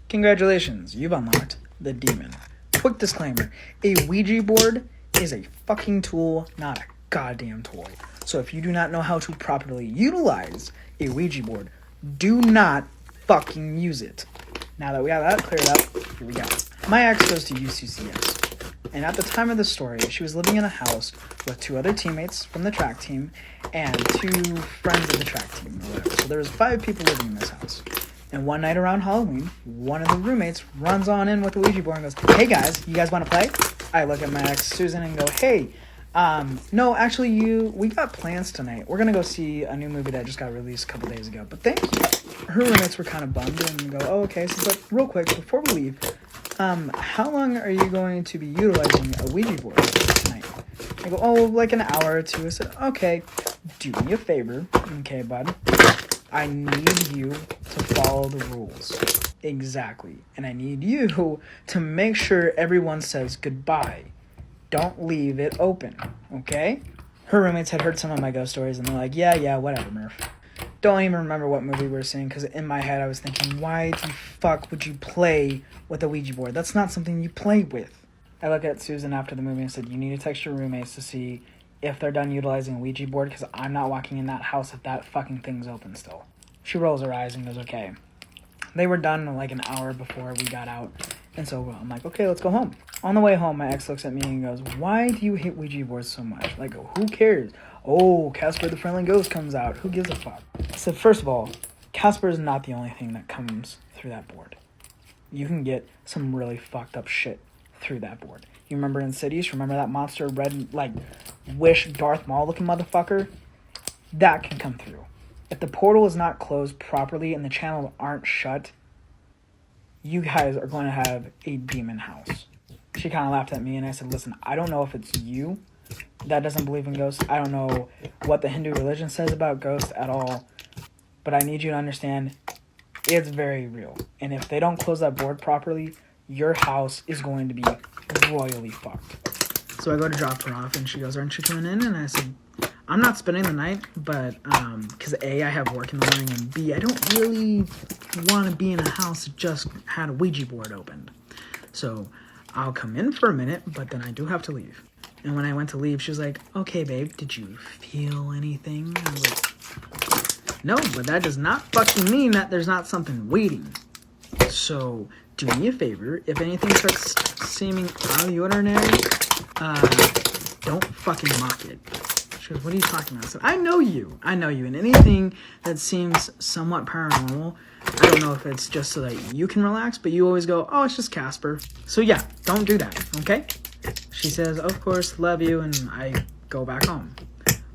Congratulations, you've unlocked the demon. Quick disclaimer, a Ouija board is a fucking tool, not a goddamn toy. So if you do not know how to properly utilize a Ouija board, do not fucking use it. Now that we got that cleared up, here we go. My ex goes to UCCS, and at the time of the story, she was living in a house with 2 other teammates from the track team and 2 friends of the track team or whatever. So there was 5 people living in this house. And one night around Halloween, one of the roommates runs on in with the Ouija board and goes, "Hey guys, you guys want to play?" I look at my ex Susan and go, "Hey, no, actually we got plans tonight. We're going to go see a new movie that just got released a couple days ago, but thank you." Her roommates were kind of bummed and go, "Oh, okay." So, but real quick, before we leave, how long are you going to be utilizing a Ouija board tonight? I go, "Oh, like an hour or 2. I said, "Okay, do me a favor, okay, bud? I need you to follow the rules." Exactly. And I need you to make sure everyone says goodbye. Don't leave it open, okay? Her roommates had heard some of my ghost stories, and they're like, yeah, whatever, Murph. Don't even remember what movie we were seeing, because in my head I was thinking, why the fuck would you play with a Ouija board? That's not something you play with. I look at Susan after the movie and said, "You need to text your roommates to see if they're done utilizing a Ouija board, because I'm not walking in that house if that fucking thing's open still." She rolls her eyes and goes, "Okay." They were done like an hour before we got out, and so I'm like, "Okay, let's go home." On the way home, my ex looks at me and goes, "Why do you hate Ouija boards so much?" Like, who cares? "Oh, Casper the Friendly Ghost comes out. Who gives a fuck?" I said, first of all, Casper is not the only thing that comes through that board. You can get some really fucked up shit through that board. You remember Insidious? Remember that monster, red, like, Wish Darth Maul looking motherfucker? That can come through. If the portal is not closed properly and the channels aren't shut, you guys are going to have a demon house. She kind of laughed at me, and I said, "Listen, I don't know if it's you that doesn't believe in ghosts. I don't know what the Hindu religion says about ghosts at all, but I need you to understand it's very real. And if they don't close that board properly, your house is going to be royally fucked." So I go to drop her off, and she goes, "Aren't you coming in?" And I said, "I'm not spending the night, but because A, I have work in the morning, and B, I don't really want to be in a house that just had a Ouija board opened. So I'll come in for a minute, but then I do have to leave." And when I went to leave, she was like, "Okay, babe, did you feel anything?" I was like, "No, but that does not fucking mean that there's not something waiting. So do me a favor, if anything starts seeming out of the ordinary, don't fucking mock it." She goes, "What are you talking about?" I said, I know you, and anything that seems somewhat paranormal, I don't know if it's just so that you can relax, but you always go, "Oh, it's just Casper." So yeah, don't do that, okay? She says, "Of course, love you," and I go back home.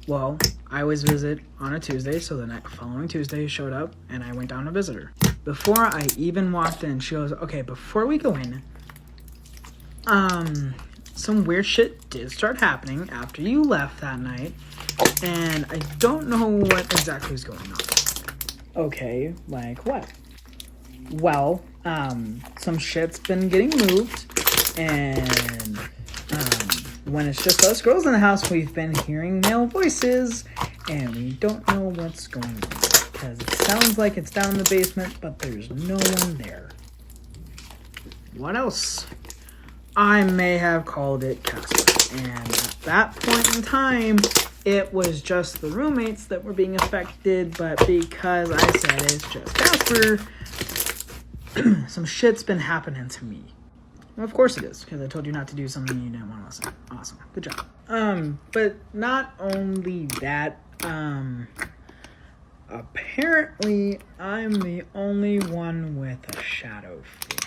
Well, I always visit on a Tuesday, so the following Tuesday showed up, and I went down to visit her. Before I even walked in, she goes, "Okay, before we go in, some weird shit did start happening after you left that night, and I don't know what exactly is going on." Okay, like what? Well, some shit's been getting moved, and when it's just us girls in the house, we've been hearing male voices, and we don't know what's going on, because it sounds like it's down in the basement, but there's no one there. What else? I may have called it Casper, and at that point in time, it was just the roommates that were being affected, but because I said it's just Casper, some shit's been happening to me. Well, of course it is, because I told you not to do something you didn't want to listen. Awesome. Good job. But not only that, apparently I'm the only one with a shadow figure.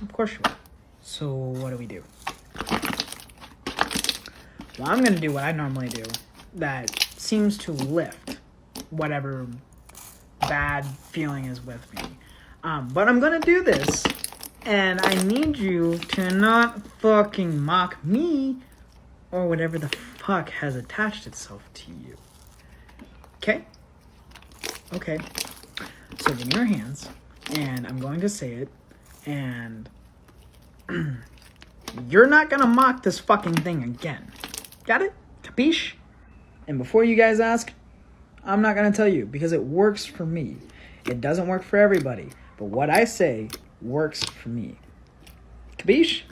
Of course you are. So what do we do? Well, I'm going to do what I normally do that seems to lift whatever bad feeling is with me. But I'm going to do this, and I need you to not fucking mock me or whatever the fuck has attached itself to you. Okay? Okay. So give me your hands, and I'm going to say it, and you're not gonna mock this fucking thing again. Got it? Capiche? And before you guys ask, I'm not going to tell you because it works for me. It doesn't work for everybody, but what I say works for me. Capiche?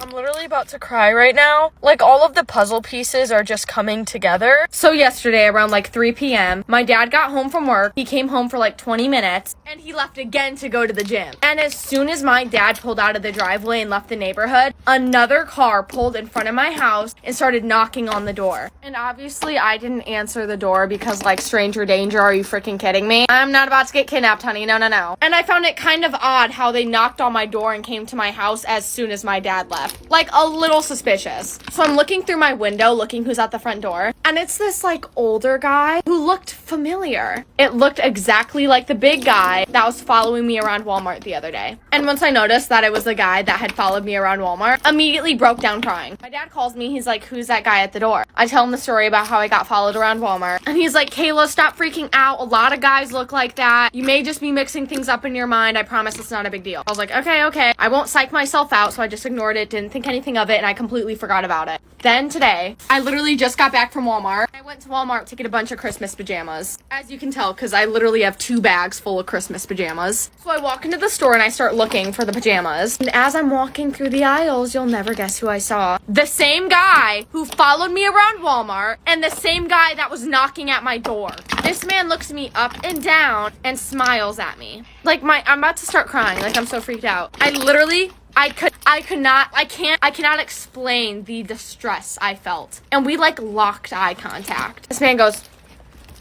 I'm literally about to cry right now. Like, all of the puzzle pieces are just coming together. So yesterday, around like 3 p.m., my dad got home from work. He came home for like 20 minutes, and he left again to go to the gym. And as soon as my dad pulled out of the driveway and left the neighborhood, another car pulled in front of my house and started knocking on the door. And obviously, I didn't answer the door because, like, stranger danger, are you freaking kidding me? I'm not about to get kidnapped, honey. No, no, no. And I found it kind of odd how they knocked on my door and came to my house as soon as my dad left. Like, a little suspicious. So I'm looking through my window, looking who's at the front door, and it's this, like, older guy who looked familiar. It looked exactly like the big guy that was following me around Walmart the other day. And once I noticed that it was the guy that had followed me around Walmart, immediately broke down crying. My dad calls me, he's like, who's that guy at the door? I tell him the story about how I got followed around Walmart, and he's like, Kayla, stop freaking out. A lot of guys look like that. You may just be mixing things up in your mind. I promise it's not a big deal. I was like, okay. I won't psych myself out, so I just ignored it, didn't think anything of it, and I completely forgot about it. Then today, I literally just got back from Walmart. I went to Walmart to get a bunch of Christmas pajamas. As you can tell, because I literally have 2 bags full of Christmas pajamas. So I walk into the store and I start looking for the pajamas. And as I'm walking through the aisles, you'll never guess who I saw. The same guy who followed me around Walmart and the same guy that was knocking at my door. This man looks me up and down and smiles at me. Like, I'm about to start crying. Like, I'm so freaked out. I cannot explain the distress I felt. And we, like, locked eye contact. This man goes,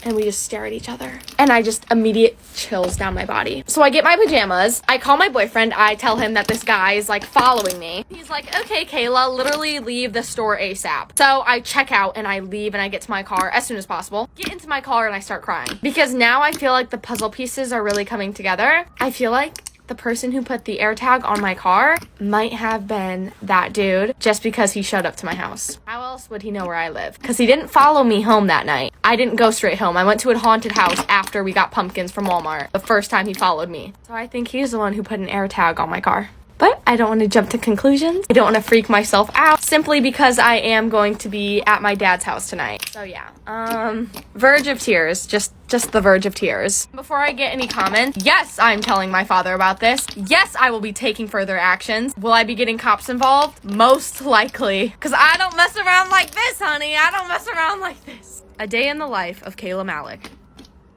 and we just stare at each other. And I just immediate chills down my body. So I get my pajamas. I call my boyfriend. I tell him that this guy is, like, following me. He's like, okay, Kayla, literally leave the store ASAP. So I check out and I leave and I get to my car as soon as possible. Get into my car and I start crying. Because now I feel like the puzzle pieces are really coming together. I feel like the person who put the AirTag on my car might have been that dude just because he showed up to my house. How else would he know where I live? Because he didn't follow me home that night. I didn't go straight home. I went to a haunted house after we got pumpkins from Walmart the first time he followed me. So I think he's the one who put an AirTag on my car. But I don't want to jump to conclusions. I don't want to freak myself out simply because I am going to be at my dad's house tonight. So yeah, verge of tears, just the verge of tears. Before I get any comments, yes, I'm telling my father about this. Yes, I will be taking further actions. Will I be getting cops involved? Most likely. Because I don't mess around like this, honey. I don't mess around like this. A day in the life of Kayla Malik.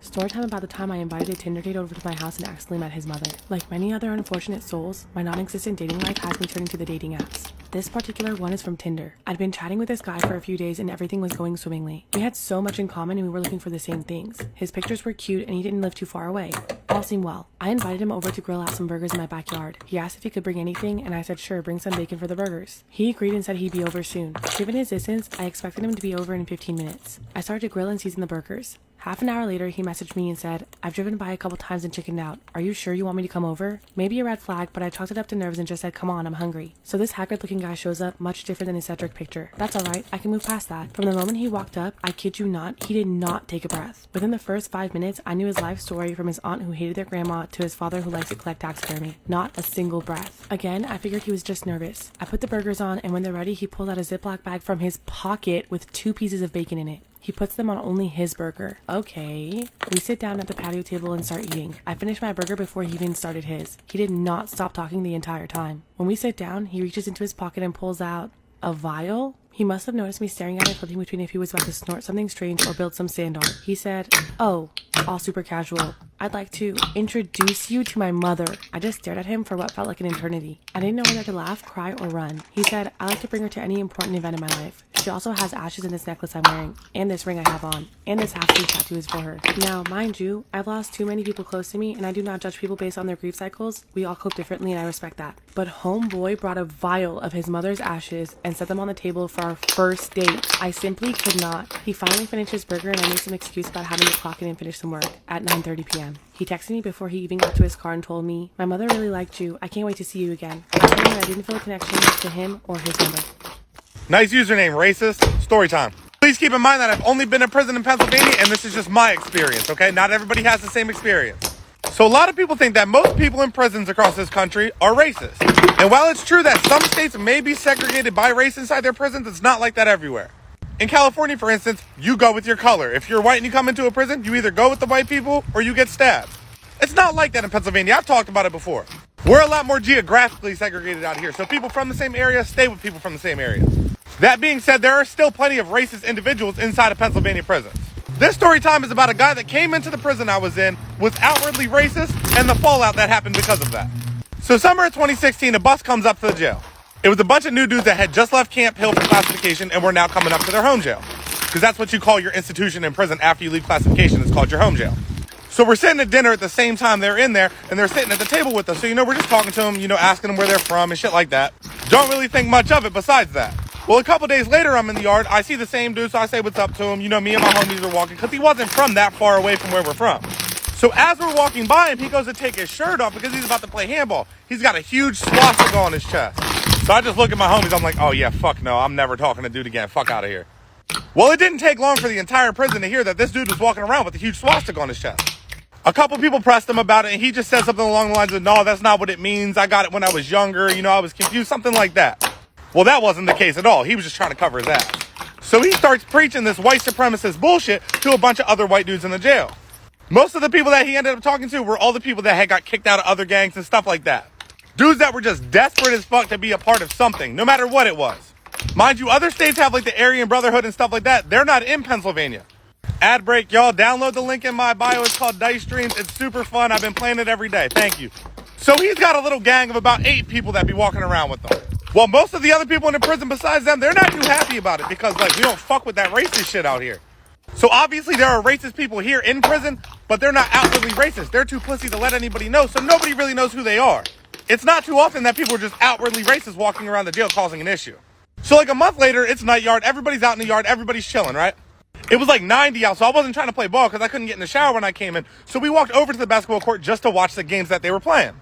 Storytime about the time I invited a Tinder date over to my house and accidentally met his mother. Like many other unfortunate souls, my non-existent dating life has me turning to the dating apps. This particular one is from Tinder. I'd been chatting with this guy for a few days and everything was going swimmingly. We had so much in common and we were looking for the same things. His pictures were cute and he didn't live too far away. All seemed well. I invited him over to grill out some burgers in my backyard. He asked if he could bring anything and I said sure, bring some bacon for the burgers. He agreed and said he'd be over soon. Given his distance, I expected him to be over in 15 minutes. I started to grill and season the burgers. Half an hour later, he messaged me and said, I've driven by a couple times and chickened out. Are you sure you want me to come over? Maybe a red flag, but I chalked it up to nerves and just said, come on, I'm hungry. So this haggard-looking guy shows up, much different than his Cedric picture. That's alright, I can move past that. From the moment he walked up, I kid you not, he did not take a breath. Within the first 5 minutes, I knew his life story from his aunt who hated their grandma to his father who likes to collect taxidermy. Not a single breath. Again, I figured he was just nervous. I put the burgers on, and when they're ready, he pulled out a Ziploc bag from his pocket with 2 pieces of bacon in it. He puts them on only his burger. Okay. We sit down at the patio table and start eating. I finish my burger before he even started his. He did not stop talking the entire time. When we sit down, he reaches into his pocket and pulls out a vial. He must have noticed me staring at it, flipping between if he was about to snort something strange or build some sand art. He said, oh, all super casual. I'd like to introduce you to my mother. I just stared at him for what felt like an eternity. I didn't know whether to laugh, cry, or run. He said, I like to bring her to any important event in my life. She also has ashes in this necklace I'm wearing, and this ring I have on, and this half-sleeve tattoo is for her. Now, mind you, I've lost too many people close to me, and I do not judge people based on their grief cycles. We all cope differently, and I respect that. But homeboy brought a vial of his mother's ashes and set them on the table for our first date. I simply could not. He finally finished his burger, and I made some excuse about having to clock in and finish some work at 9:30 p.m. He texted me before he even got to his car and told me, my mother really liked you. I can't wait to see you again. I told him that I didn't feel a connection to him or his mother. Nice username, racist. Storytime. Please keep in mind that I've only been in prison in Pennsylvania, and this is just my experience, okay? Not everybody has the same experience. So a lot of people think that most people in prisons across this country are racist. And while it's true that some states may be segregated by race inside their prisons, it's not like that everywhere. In California, for instance, you go with your color. If you're white and you come into a prison, you either go with the white people or you get stabbed. It's not like that in Pennsylvania. I've talked about it before. We're a lot more geographically segregated out here, so people from the same area stay with people from the same area. That being said, there are still plenty of racist individuals inside of Pennsylvania prisons. This story time is about a guy that came into the prison I was in, was outwardly racist, and the fallout that happened because of that. So summer of 2016, a bus comes up to the jail. It was a bunch of new dudes that had just left Camp Hill for classification and were now coming up to their home jail. Because that's what you call your institution in prison after you leave classification. It's called your home jail. So we're sitting at dinner at the same time they're in there, and they're sitting at the table with us. So, we're just talking to them, asking them where they're from and shit like that. Don't really think much of it besides that. Well, a couple days later, I'm in the yard. I see the same dude, so I say what's up to him. Me and my homies are walking, because he wasn't from that far away from where we're from. So as we're walking by him, he goes to take his shirt off because he's about to play handball. He's got a huge swastika on his chest. So I just look at my homies. I'm like, oh yeah, fuck no. I'm never talking to dude again. Fuck out of here. Well, it didn't take long for the entire prison to hear that this dude was walking around with a huge swastika on his chest. A couple people pressed him about it, and he just said something along the lines of, no, that's not what it means. I got it when I was younger. I was confused, something like that. Well, that wasn't the case at all. He was just trying to cover his ass. So he starts preaching this white supremacist bullshit to a bunch of other white dudes in the jail. Most of the people that he ended up talking to were all the people that had got kicked out of other gangs and stuff like that. Dudes that were just desperate as fuck to be a part of something, no matter what it was. Mind you, other states have like the Aryan Brotherhood and stuff like that. They're not in Pennsylvania. Ad break, y'all. Download the link in my bio. It's called Dice Streams. It's super fun. I've been playing it every day. Thank you. So he's got a little gang of about 8 people that be walking around with them. Well, most of the other people in the prison besides them, they're not too happy about it because we don't fuck with that racist shit out here. So obviously there are racist people here in prison, but they're not outwardly racist. They're too pussy to let anybody know, so nobody really knows who they are. It's not too often that people are just outwardly racist walking around the jail causing an issue. So like a month later, it's night yard. Everybody's out in the yard. Everybody's chilling, right? It was like 90 out, so I wasn't trying to play ball because I couldn't get in the shower when I came in. So we walked over to the basketball court just to watch the games that they were playing.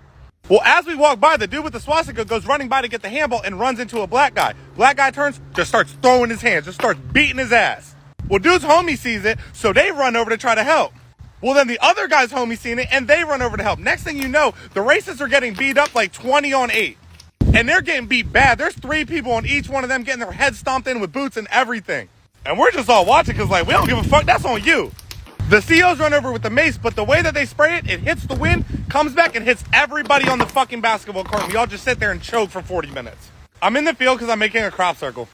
Well, as we walk by, the dude with the swastika goes running by to get the handball and runs into a black guy. Black guy turns, just starts throwing his hands, just starts beating his ass. Well, dude's homie sees it, so they run over to try to help. Well, then the other guy's homie seen it, and they run over to help. Next thing you know, the racists are getting beat up like 20 on 8. And they're getting beat bad. There's 3 people on each one of them getting their heads stomped in with boots and everything. And we're just all watching because, we don't give a fuck. That's on you. The COs run over with the mace, but the way that they spray it, it hits the wind, comes back, and hits everybody on the fucking basketball court. And we all just sit there and choke for 40 minutes. I'm in the field because I'm making a crop circle.